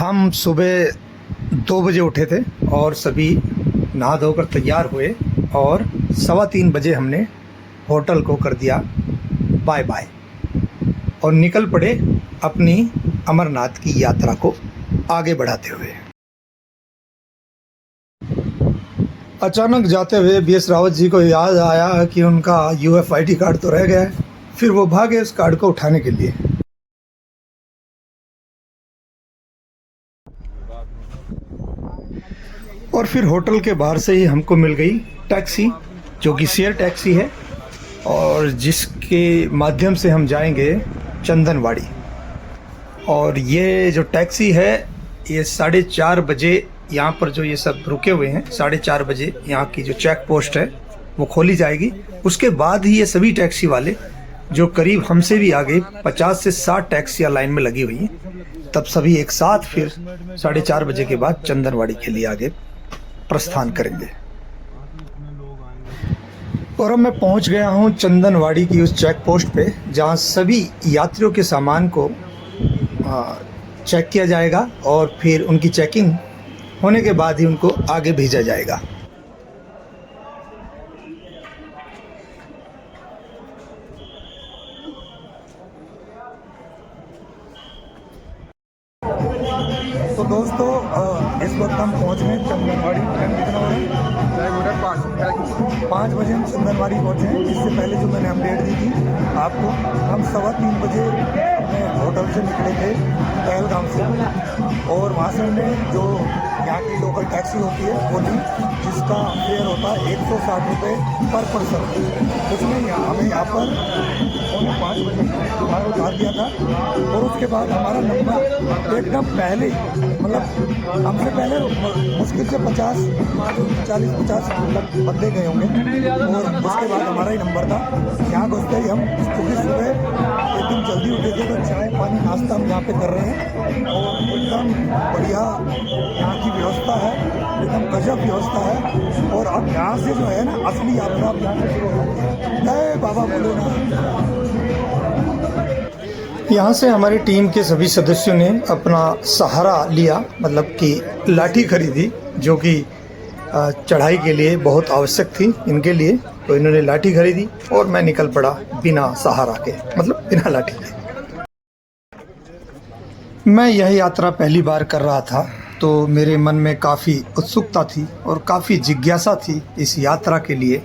हम सुबह 2 बजे उठे थे और सभी नहा धोकर तैयार हुए और 3:15 बजे हमने होटल को कर दिया बाय बाय और निकल पड़े अपनी अमरनाथ की यात्रा को आगे बढ़ाते हुए। अचानक जाते हुए BS रावत जी को याद आया कि उनका UFID कार्ड तो रह गया है। फिर वो भागे उस कार्ड को उठाने के लिए। और फिर होटल के बाहर से ही हमको मिल गई टैक्सी, जो कि शेयर टैक्सी है और जिसके माध्यम से हम जाएंगे चंदनवाड़ी। और ये जो टैक्सी है ये 4:30 बजे यहाँ पर जो ये सब रुके हुए हैं, 4:30 बजे यहाँ की जो चेक पोस्ट है वो खोली जाएगी। उसके बाद ही ये सभी टैक्सी वाले जो करीब हमसे भी आगे 50 से 60 टैक्सियाँ लाइन में लगी हुई हैं, तब सभी एक साथ फिर 4:30 बजे के बाद चंदनवाड़ी के लिए आगे प्रस्थान करेंगे। और अब मैं पहुंच गया हूं चंदनवाड़ी की उस चेक पोस्ट पे, जहां सभी यात्रियों के सामान को चेक किया जाएगा और फिर उनकी चेकिंग होने के बाद ही उनको आगे भेजा जाएगा। तो दोस्तों इस वक्त हम पहुंच गए चंदनवाड़ी। टाइम कितना हो रहा है? 5 बजे हम चंदनवाड़ी पहुंचे हैं। इससे पहले जो मैंने अपडेट दी थी आपको, हम 3:15 बजे अपने होटल से निकले थे पहलगाम से, और वहाँ से हमने जो यहाँ की लोकल टैक्सी होती है वो ली, जिसका फेयर होता है 160 रुपये पर पर्सन। उसमें हमें यहाँ पर 5 बजे हमारा उतार दिया था। और उसके बाद हमारा नंबर एकदम पहले, मतलब हमसे पहले मुश्किल से 40-50 बंदे गए होंगे, और उसके बाद हमारा ही नंबर था। यहाँ घुसते ही हम सुबह एक दिन जल्दी उठे थे, तो चाय पानी नाश्ता हम यहाँ पे कर रहे हैं। और एकदम बढ़िया यहाँ की व्यवस्था है, एकदम गजब व्यवस्था है। और अब यहाँ से जो है ना असली यात्रा अब यहाँ से शुरू होगी। जय बाबा भोलेनाथ। यहाँ से हमारी टीम के सभी सदस्यों ने अपना सहारा लिया, मतलब कि लाठी खरीदी, जो कि चढ़ाई के लिए बहुत आवश्यक थी इनके लिए। तो इन्होंने लाठी खरीदी और मैं निकल पड़ा बिना सहारा के, मतलब बिना लाठी के। मैं यह यात्रा पहली बार कर रहा था, तो मेरे मन में काफ़ी उत्सुकता थी और काफ़ी जिज्ञासा थी इस यात्रा के लिए।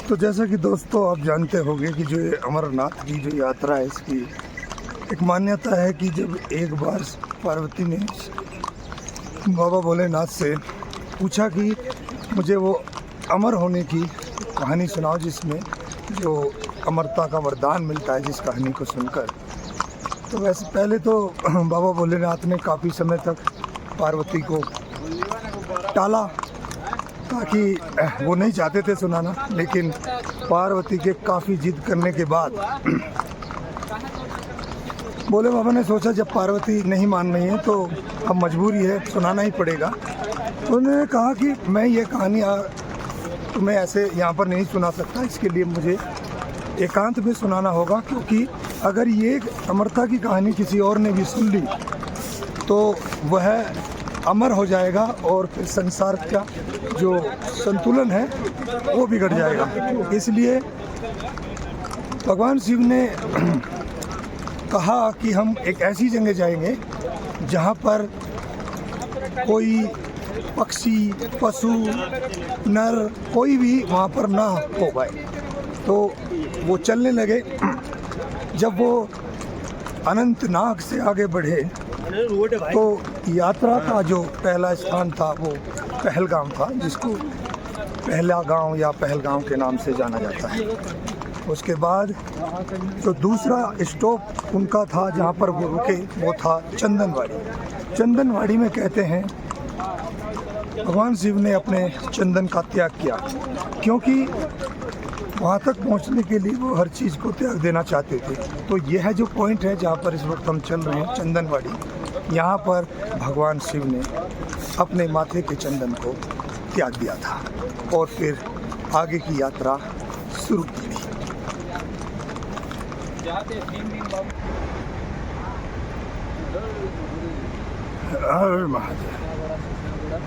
तो जैसा कि दोस्तों आप जानते होंगे कि जो अमरनाथ की जो यात्रा है, इसकी एक मान्यता है कि जब एक बार पार्वती ने बाबा भोलेनाथ से पूछा कि मुझे वो अमर होने की कहानी सुनाओ, जिसमें जो अमरता का वरदान मिलता है, जिस कहानी को सुनकर। तो वैसे पहले तो बाबा भोलेनाथ ने काफ़ी समय तक पार्वती को टाला, ताकि वो नहीं चाहते थे सुनाना। लेकिन पार्वती के काफ़ी जिद करने के बाद भोले बाबा ने सोचा जब पार्वती नहीं मान रही है तो अब मजबूरी है, सुनाना ही पड़ेगा। तो उन्होंने कहा कि मैं ये कहानी तुम्हें ऐसे यहाँ पर नहीं सुना सकता, इसके लिए मुझे एकांत में सुनाना होगा, क्योंकि अगर ये अमरता की कहानी किसी और ने भी सुन ली तो वह अमर हो जाएगा और फिर संसार का जो संतुलन है वो बिगड़ जाएगा। इसलिए भगवान शिव ने कहा कि हम एक ऐसी जगह जाएंगे जहाँ पर कोई पक्षी, पशु, नर, कोई भी वहाँ पर ना हो पाए। तो वो चलने लगे। जब वो अनंतनाग से आगे बढ़े तो यात्रा का जो पहला स्थान था वो पहलगाम था, जिसको पहला गांव या पहलगाम के नाम से जाना जाता है। उसके बाद जो दूसरा स्टॉप उनका था जहाँ पर वो रुके वो था चंदनवाड़ी। चंदनवाड़ी में कहते हैं भगवान शिव ने अपने चंदन का त्याग किया, क्योंकि वहाँ तक पहुँचने के लिए वो हर चीज़ को त्याग देना चाहते थे। तो यह है जो पॉइंट है जहाँ पर इस वक्त हम चल रहे हैं, चंदनवाड़ी। यहाँ पर भगवान शिव ने अपने माथे के चंदन को त्याग दिया था और फिर आगे की यात्रा शुरू की। हर महादेव,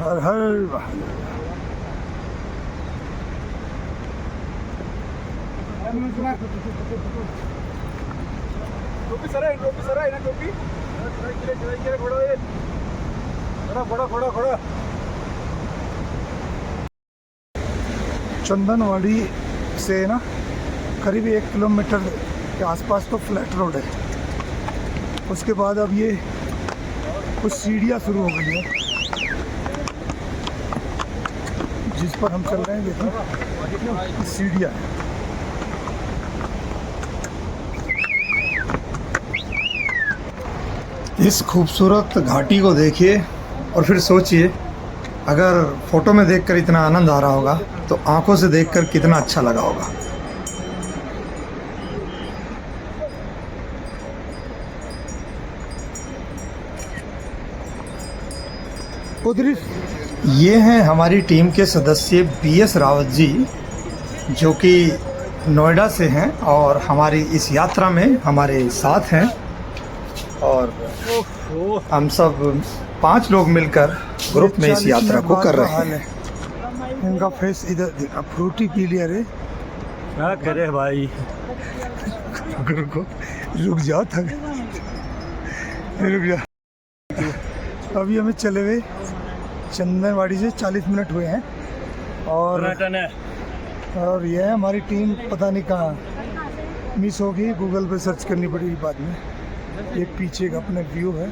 हर हर महादेव। टोपी सर आहे ना टोपी घोड़ा चंदनवाड़ी से ना करीब 1 किलोमीटर के आसपास तो फ्लैट रोड है। उसके बाद अब ये कुछ सीढ़ियाँ शुरू हो गई हैं जिस पर हम चल रहे हैं। देखो सीढ़ियाँ हैं। इस खूबसूरत घाटी को देखिए और फिर सोचिए, अगर फोटो में देखकर इतना आनंद आ रहा होगा तो आंखों से देखकर कितना अच्छा लगा होगा। उधर ये हैं हमारी टीम के सदस्य BS रावत जी, जो कि नोएडा से हैं और हमारी इस यात्रा में हमारे साथ हैं। और हम सब 5 लोग मिलकर ग्रुप में इस यात्रा को कर रहे हैं। इनका फेस इधर फ्रूटी पी लिया रे। क्या करे भाई, रुक जाओ, थक रुक जाओ। अभी हमें चले हुए चंदनवाड़ी से 40 मिनट हुए हैं और यह है हमारी टीम। पता नहीं कहाँ मिस होगी, गूगल पे सर्च करनी पड़ेगी बाद में। ये पीछे का अपना व्यू है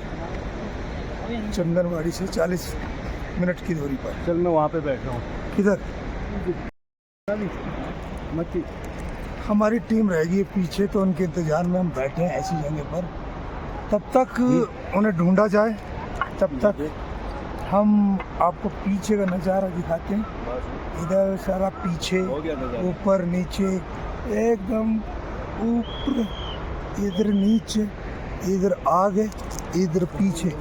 चंदनवाड़ी से 40 मिनट की दूरी पर। चल मैं वहाँ पे बैठ रहा हूँ। किधर? हमारी टीम रहेगी पीछे, तो उनके इंतजार में हम बैठे हैं ऐसी जगह पर। तब तक उन्हें ढूंढा जाए, तब तक हम आपको पीछे का नज़ारा दिखाते हैं। इधर सारा पीछे, ऊपर नीचे, एकदम ऊपर, इधर नीचे, इधर आगे, इधर पीछे।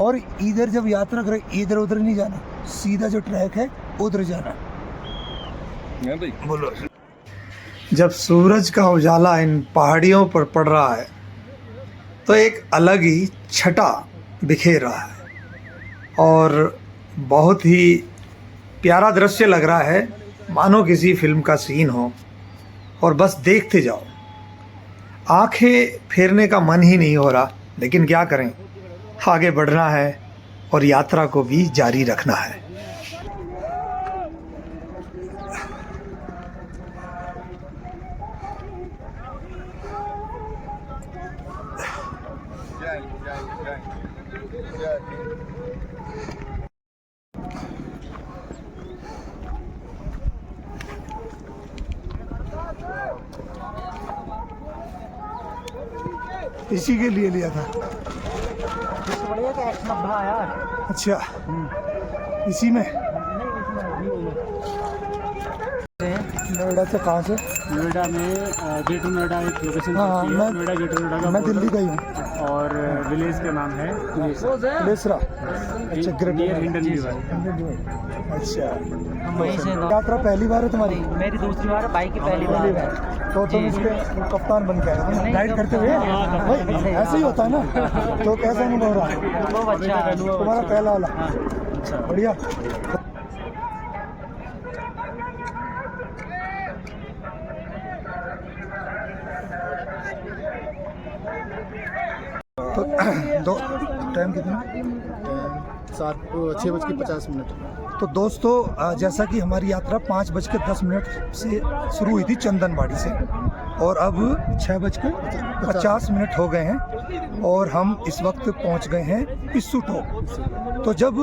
और इधर जब यात्रा करें इधर उधर नहीं जाना, सीधा जो ट्रैक है उधर जाना। बोलो। जब सूरज का उजाला इन पहाड़ियों पर पड़ रहा है तो एक अलग ही छटा बिखेर रहा है और बहुत ही प्यारा दृश्य लग रहा है, मानो किसी फिल्म का सीन हो। और बस देखते जाओ, आंखें फेरने का मन ही नहीं हो रहा। लेकिन क्या करें, आगे बढ़ना है और यात्रा को भी जारी रखना है। इसी के लिए लिया था। अच्छा, इसी में। नोएडा से कहाँ से? नोएडा में गेट नोएडा एक लोकेशन। हाँ, नोएडा गेट नोएडा का। मैं दिल्ली का ही हूँ। और विलेज का नाम है लेसरा। अच्छा, ग्रेटर हिंडन डिवाइड। अच्छा, वहीं से यात्रा पहली बार है तुम्हारी? मेरी दूसरी बार, बाइक की पहली बार। तो तुम इसके कप्तान बन के आए हो गाइड करते हुए? भाई ऐसे ही होता है ना। तो कैसा अनुभव रहा? बहुत अच्छा। तुम्हारा पहला वाला? अच्छा, बढ़िया। तो दो टाइम कितना? 6:50। तो दोस्तों, जैसा कि हमारी यात्रा 5:10 से शुरू हुई थी चंदनवाड़ी से, और अब 6:50 हो गए हैं और हम इस वक्त पहुंच गए हैं पिस्सू टॉप। तो जब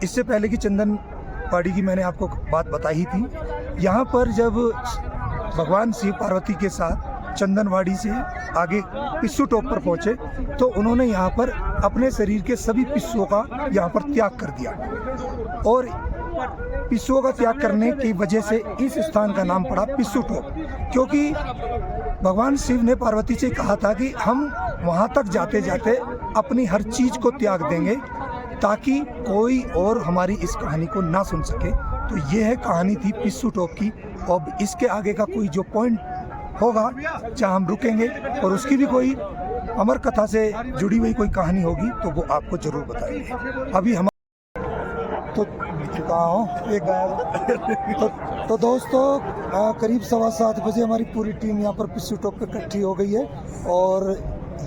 इससे पहले की चंदनवाड़ी की मैंने आपको बात बताई थी, यहाँ पर जब भगवान शिव पार्वती के साथ चंदनवाड़ी से आगे पिस्सू टॉप पर पहुंचे तो उन्होंने यहाँ पर अपने शरीर के सभी पिस्सुओं का यहाँ पर त्याग कर दिया। और पिस्सुओं का त्याग करने की वजह से इस स्थान का नाम पड़ा पिस्सू टॉप, क्योंकि भगवान शिव ने पार्वती से कहा था कि हम वहाँ तक जाते जाते अपनी हर चीज़ को त्याग देंगे ताकि कोई और हमारी इस कहानी को ना सुन सके। तो ये है कहानी थी पिस्सू टॉप की। अब इसके आगे का कोई जो पॉइंट होगा जहाँ हम रुकेंगे और उसकी भी कोई अमर कथा से जुड़ी हुई कोई कहानी होगी तो वो आपको ज़रूर बताएंगे। अभी हम तो कहाँ हो एक गायब तो दोस्तों करीब 7:15 बजे हमारी पूरी टीम यहाँ पर पिस्सू टॉप पे इकट्ठी हो गई है और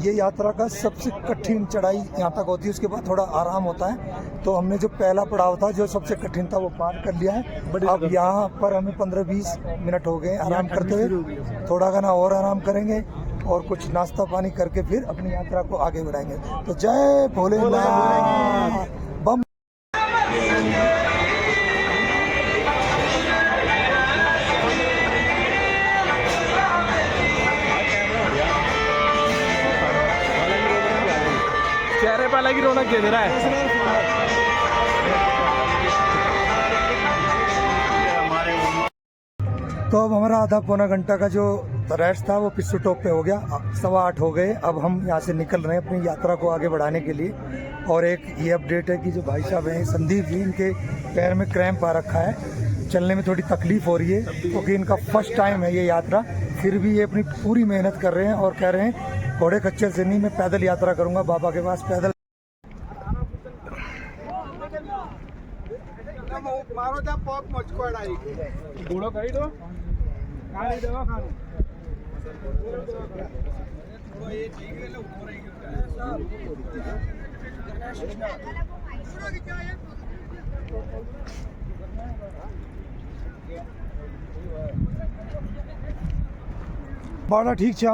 ये यात्रा का सबसे कठिन चढ़ाई यहाँ तक होती है, उसके बाद थोड़ा आराम होता है। तो हमने जो पहला पड़ाव था जो सबसे कठिन था वो पार कर लिया है। अब यहाँ पर हमें 15-20 मिनट हो गए आराम करते हुए, थोड़ा घना और आराम करेंगे और कुछ नाश्ता पानी करके फिर अपनी यात्रा को आगे बढ़ाएंगे। तो जय भोलेनाथ बम। चेहरे पे अलग ही रौनक दे रहा है। तो अब हमारा आधा पौना घंटा का जो रेस्ट था वो पिस्सू टॉप पे हो गया। 8:15 हो गए। अब हम यहाँ से निकल रहे हैं अपनी यात्रा को आगे बढ़ाने के लिए। और एक ये अपडेट है कि जो भाई साहब हैं संदीप जी, इनके पैर में क्रैम्प आ रखा है, चलने में थोड़ी तकलीफ हो रही है क्योंकि इनका फर्स्ट टाइम है ये यात्रा। फिर भी ये अपनी पूरी मेहनत कर रहे हैं और कह रहे हैं घोड़े खच्चर से नहीं, मैं पैदल यात्रा करूँगा बाबा के पास पैदल। घोड़ो करी दो बड़ा ठीक छा।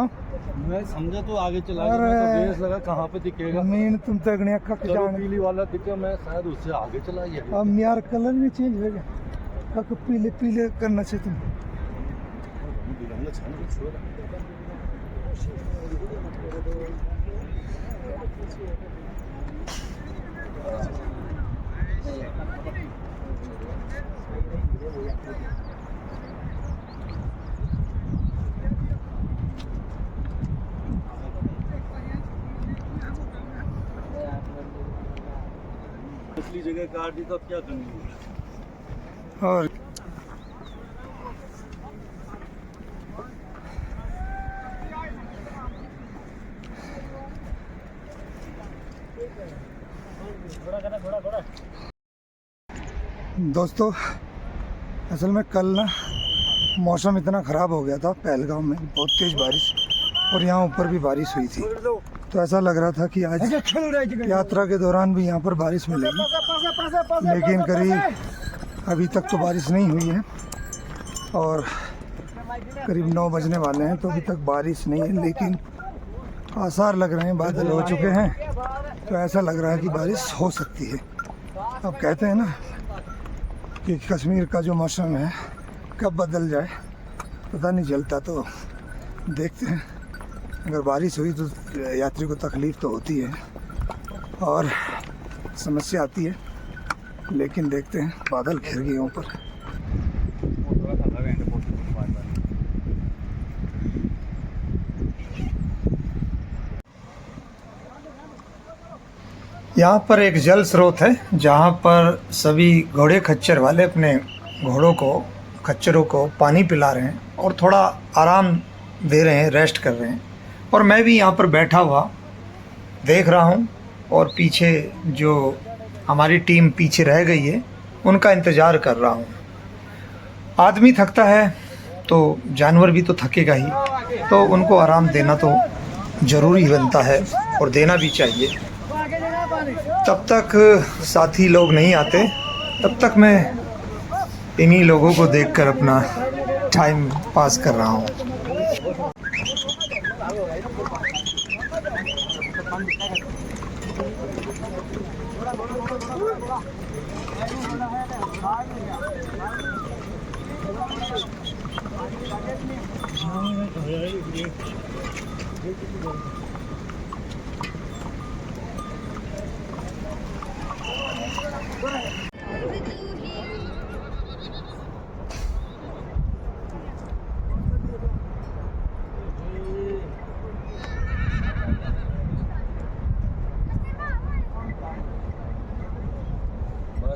मैं समझा तो आगे चला अरे गया, मैं तो बेस लगा कहाँ पे दिखेगा। मीन तुम तक ने अक्का चलो जान पीली वाला दिखे, मैं शायद उससे आगे चला गया। अब यार कलर भी चेंज हो गया, कक पीले पीले करना चाहिए तुम। पिछली जगह काट दी तो अब क्या करनी। और दोस्तों असल में कल ना मौसम इतना ख़राब हो गया था पहलगाम में, बहुत तेज़ बारिश और यहाँ ऊपर भी बारिश हुई थी। तो ऐसा लग रहा था कि आज यात्रा के दौरान भी यहाँ पर बारिश मिलेगी, लेकिन करीब अभी तक तो बारिश नहीं हुई है और करीब 9 बजने वाले हैं तो अभी तक बारिश नहीं है। लेकिन आसार लग रहे हैं, बादल हो चुके हैं तो ऐसा लग रहा है कि बारिश हो सकती है। अब कहते हैं ना कि कश्मीर का जो मौसम है कब बदल जाए पता नहीं चलता। तो देखते हैं, अगर बारिश हुई तो यात्री को तकलीफ़ तो होती है और समस्या आती है, लेकिन देखते हैं बादल घिर गए ऊपर। यहाँ पर एक जल स्रोत है जहाँ पर सभी घोड़े खच्चर वाले अपने घोड़ों को खच्चरों को पानी पिला रहे हैं और थोड़ा आराम दे रहे हैं, रेस्ट कर रहे हैं। और मैं भी यहाँ पर बैठा हुआ देख रहा हूँ और पीछे जो हमारी टीम पीछे रह गई है उनका इंतज़ार कर रहा हूँ। आदमी थकता है तो जानवर भी तो थकेगा ही, तो उनको आराम देना तो ज़रूरी बनता है और देना भी चाहिए। तब तक साथी लोग नहीं आते, तब तक मैं इन्हीं लोगों को देखकर अपना टाइम पास कर रहा हूँ।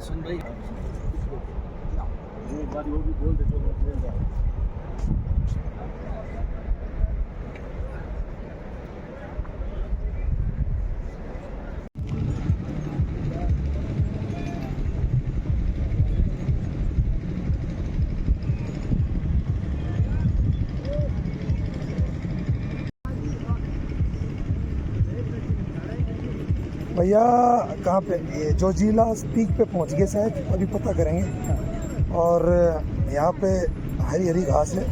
सुन भाई, एक बार वो भी बोल दे, चलो भैया कहाँ पे, ये जोजिला पीक पे पहुँच गए शायद, अभी पता करेंगे। और यहाँ पे हरी हरी घास है,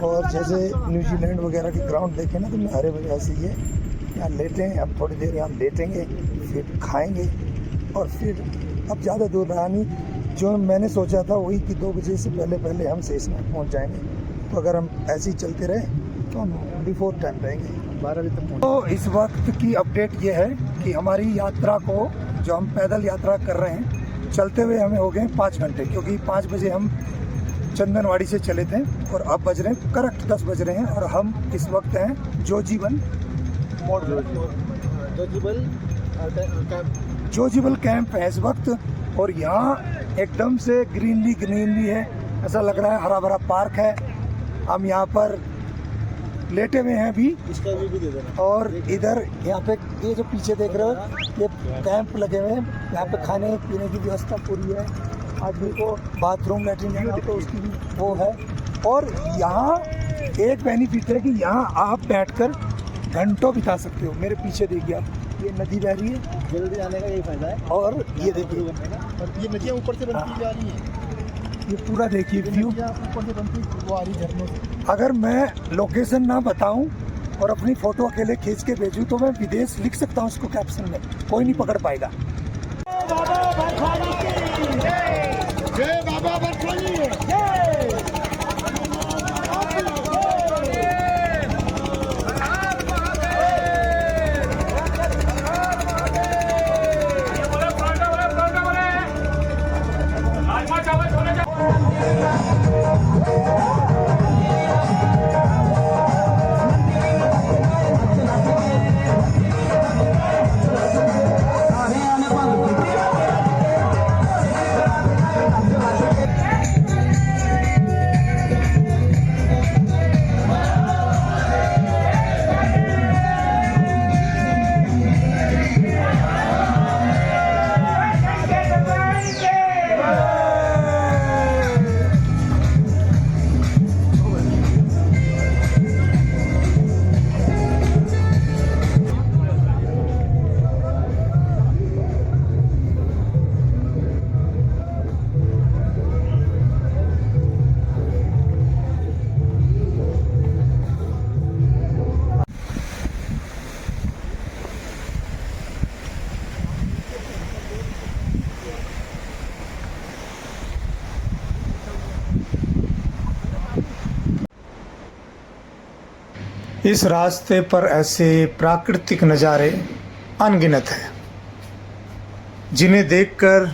और जैसे न्यूजीलैंड वगैरह के ग्राउंड देखे ना, तो हरे भरे ऐसे ही है। यहाँ लेटे हैं, अब थोड़ी देर यहाँ लेटेंगे, फिर खाएंगे, और फिर अब ज़्यादा दूर रहा नहीं। जो मैंने सोचा था वही कि 2 बजे से पहले हम शेषनाग पहुँच जाएंगे। तो अगर हम ऐसे ही चलते रहे तो हम बिफोर टाइम रहेंगे, 12 बजे तक। तो इस वक्त की अपडेट ये है कि हमारी यात्रा को, जो हम पैदल यात्रा कर रहे हैं, चलते हुए हमें हो गए 5 घंटे, क्योंकि 5 बजे हम चंदनवाड़ी से चले थे और अब बज रहे हैं करेक्ट 10 बज रहे हैं, और हम इस वक्त हैं जोजीबल कैंप है इस वक्त। और यहाँ एकदम से ग्रीनरी है, ऐसा लग रहा है हरा भरा पार्क है। हम यहाँ पर लेटे हुए हैं अभी, इसका भी दे देना। और इधर यहाँ पे ये जो पीछे देख रहे हो, ये कैंप लगे हुए हैं। यहाँ पे खाने पीने की व्यवस्था पूरी है, आदमी को बाथरूम लैट्रिन जाना तो उसकी भी वो है। और यहाँ एक बेनिफिट है कि यहाँ आप बैठकर घंटों बिता सकते हो। मेरे पीछे देखिए आप, ये नदी बह रही है, जल्दी आने का यही फायदा है। और ये देखिए, और ये नदियाँ ऊपर से बनती जा रही हैं। ये पूरा देखिए व्यू ऊपर से बनती वो आ रही झरनों से। अगर मैं लोकेशन ना बताऊं और अपनी फ़ोटो अकेले खींच के भेजूं तो मैं विदेश लिख सकता हूं उसको कैप्शन में, कोई नहीं पकड़ पाएगा। जय बाबा बरसानी। इस रास्ते पर ऐसे प्राकृतिक नज़ारे अनगिनत हैं, जिन्हें देखकर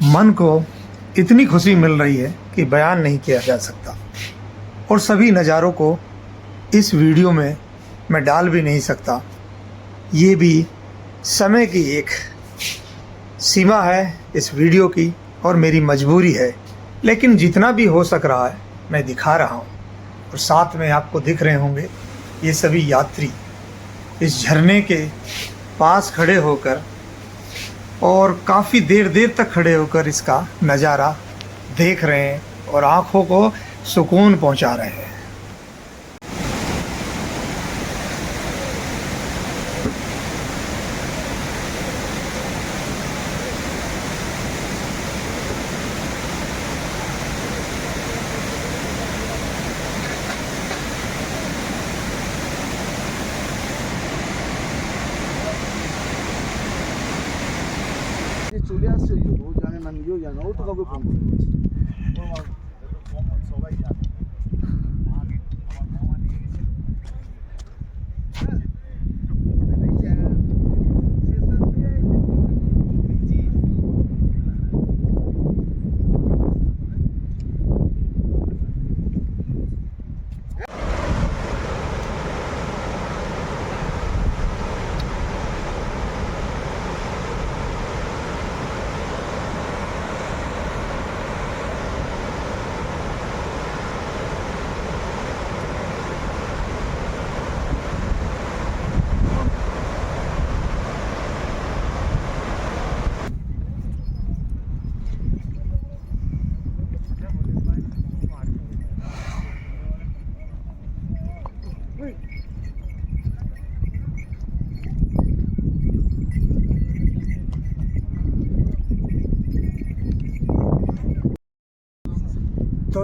मन को इतनी खुशी मिल रही है कि बयान नहीं किया जा सकता। और सभी नज़ारों को इस वीडियो में मैं डाल भी नहीं सकता। ये भी समय की एक सीमा है इस वीडियो की, और मेरी मजबूरी है। लेकिन जितना भी हो सक रहा है मैं दिखा रहा हूँ। और साथ में आपको दिख रहे होंगे ये सभी यात्री इस झरने के पास खड़े होकर और काफ़ी देर तक खड़े होकर इसका नज़ारा देख रहे हैं और आँखों को सुकून पहुँचा रहे हैं। চলে আসছে ও জানে না, নিজেও জানে, ও তো কাউকে ফোন করে সবাই জানে।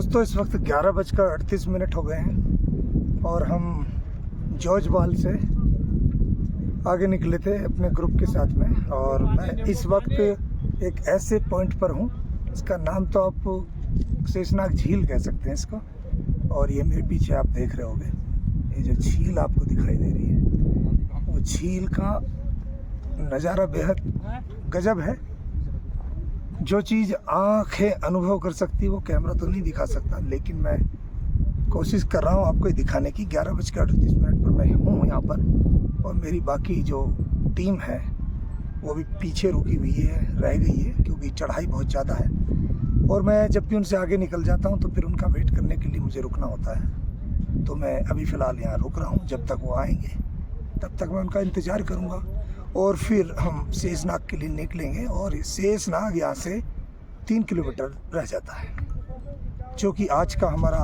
दोस्तों इस वक्त 11:38 हो गए हैं और हम जॉर्जबाल से आगे निकले थे अपने ग्रुप के साथ में। और मैं इस वक्त एक ऐसे पॉइंट पर हूँ, इसका नाम तो आप शेषनाग झील कह सकते हैं इसको। और ये मेरे पीछे आप देख रहे होंगे, ये जो झील आपको दिखाई दे रही है, वो झील का नज़ारा बेहद गजब है। जो चीज़ आंखें अनुभव कर सकती है वो कैमरा तो नहीं दिखा सकता, लेकिन मैं कोशिश कर रहा हूँ आपको ये दिखाने की। 11:38 पर मैं हूँ यहाँ पर और मेरी बाकी जो टीम है वो भी पीछे रुकी हुई है, रह गई है, क्योंकि चढ़ाई बहुत ज़्यादा है। और मैं जब भी उनसे आगे निकल जाता हूँ तो फिर उनका वेट करने के लिए मुझे रुकना होता है। तो मैं अभी फ़िलहाल यहाँ रुक रहा हूँ, जब तक वो आएंगे तब तक मैं उनका इंतज़ार करूँगा। और फिर हम शेषनाग के लिए निकलेंगे और शेषनाग यहाँ से 3 किलोमीटर रह जाता है, जो कि आज का हमारा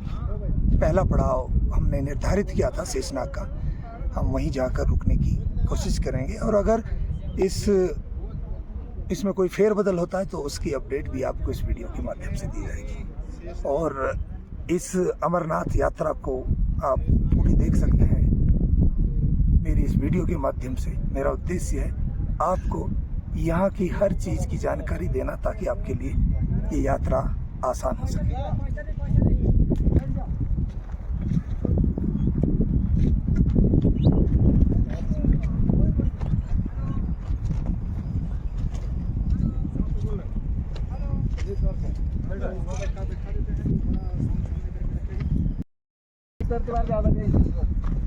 पहला पड़ाव हमने निर्धारित किया था शेषनाग का। हम वहीं जाकर रुकने की कोशिश करेंगे और अगर इसमें कोई फेरबदल होता है तो उसकी अपडेट भी आपको इस वीडियो के माध्यम से दी जाएगी। और इस अमरनाथ यात्रा को आप पूरी देख सकते हैं मेरी इस वीडियो के माध्यम से। मेरा उद्देश्य है आपको यहाँ की हर चीज़ की जानकारी देना, ताकि आपके लिए ये यात्रा आसान हो सके।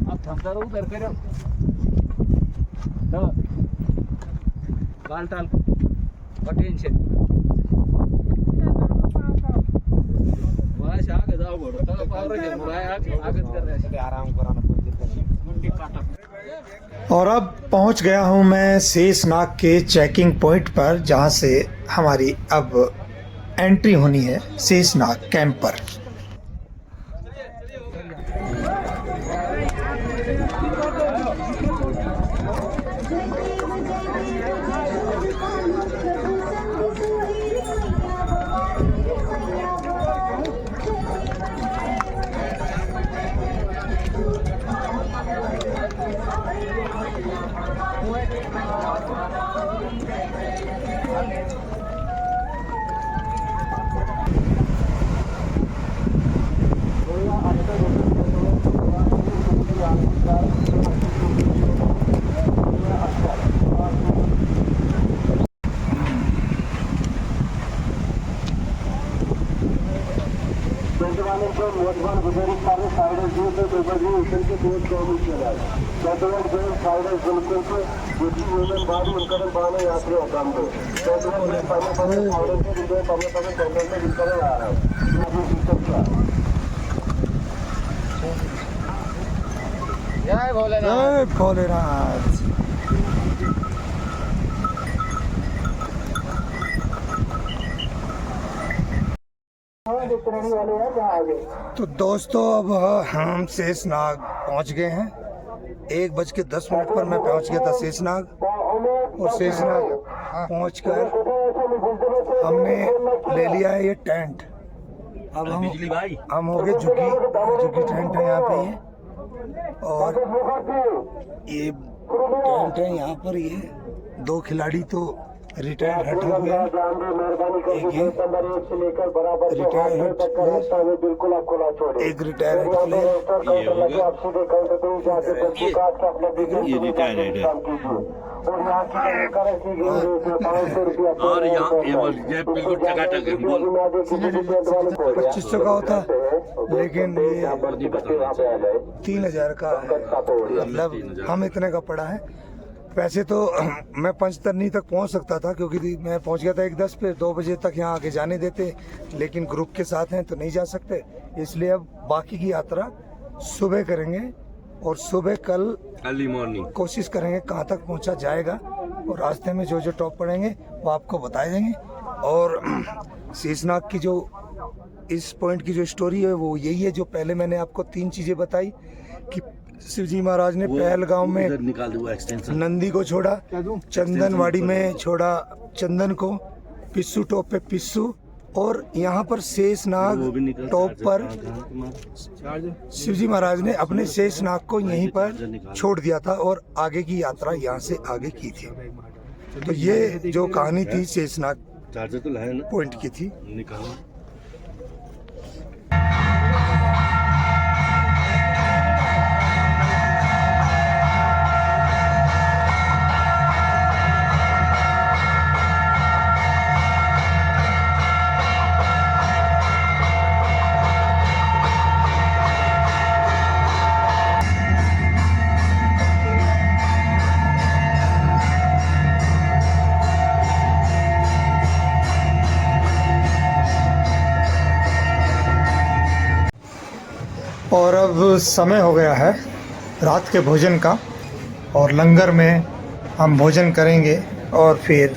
आप थमता रहो उधर करो तो गाल टाल टेंशन वहां से आगे जाओ बोलो तो पावर के मुराय आगे कर रहे हैं, आराम कराना मुंडी काटा। और अब पहुंच गया हूं मैं शेषनाग के चेकिंग पॉइंट पर, जहां से हमारी अब एंट्री होनी है शेषनाग कैंप पर। जय भोलेनाथ। जय भोलेनाथ। तो दोस्तों अब हम शेषनाग पहुंच गए हैं। 1:10 पर मैं पहुंच गया था शेषनाग। और शेषनाग पहुंचकर हमने ले लिया है ये टेंट। अब हम हो गए झुग्गी टेंट है यहाँ पे ये। और ये टेंट है यहाँ पर। ये 2 खिलाड़ी तो रिटायर्ड हट हो गया, एक ये रिटायर्ड हट प्लेयर, एक रिटायर्ड प्लेयर, ये रिटायर्ड है। और ये बिल्कुल टकाटक है। 2500 का होता, लेकिन ये 3000 का है। मतलब हम इतने का पड़ा है। वैसे तो मैं पंचतरनी तक पहुंच सकता था, क्योंकि मैं पहुंच गया था 1:10 पे। 2 बजे तक यहाँ आगे जाने देते, लेकिन ग्रुप के साथ हैं तो नहीं जा सकते। इसलिए अब बाकी की यात्रा सुबह करेंगे और सुबह कल अर्ली मॉर्निंग कोशिश करेंगे कहाँ तक पहुँचा जाएगा। और रास्ते में जो जो टॉप पड़ेंगे वो आपको बताए देंगे। और शेषनाग की जो इस पॉइंट की जो स्टोरी है वो यही है, जो पहले मैंने आपको 3 चीज़ें बताई कि शिवजी महाराज ने पहलगांव में नंदी को छोड़ा, चंदनवाड़ी में छोड़ा चंदन को, पिस्सू टॉप पे पिस्सू, और यहाँ पर शेषनाग टॉप पर शिवजी महाराज ने अपने शेषनाग को यहीं पर छोड़ दिया था और आगे की यात्रा यहाँ से आगे की थी। तो ये जो कहानी थी शेषनाग चार्जर तो लाया ना, पॉइंट की थी। निकालो। और अब समय हो गया है रात के भोजन का और लंगर में हम भोजन करेंगे और फिर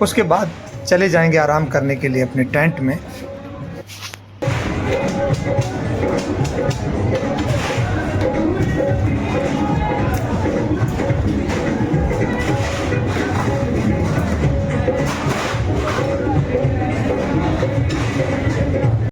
उसके बाद चले जाएंगे आराम करने के लिए अपने टेंट में।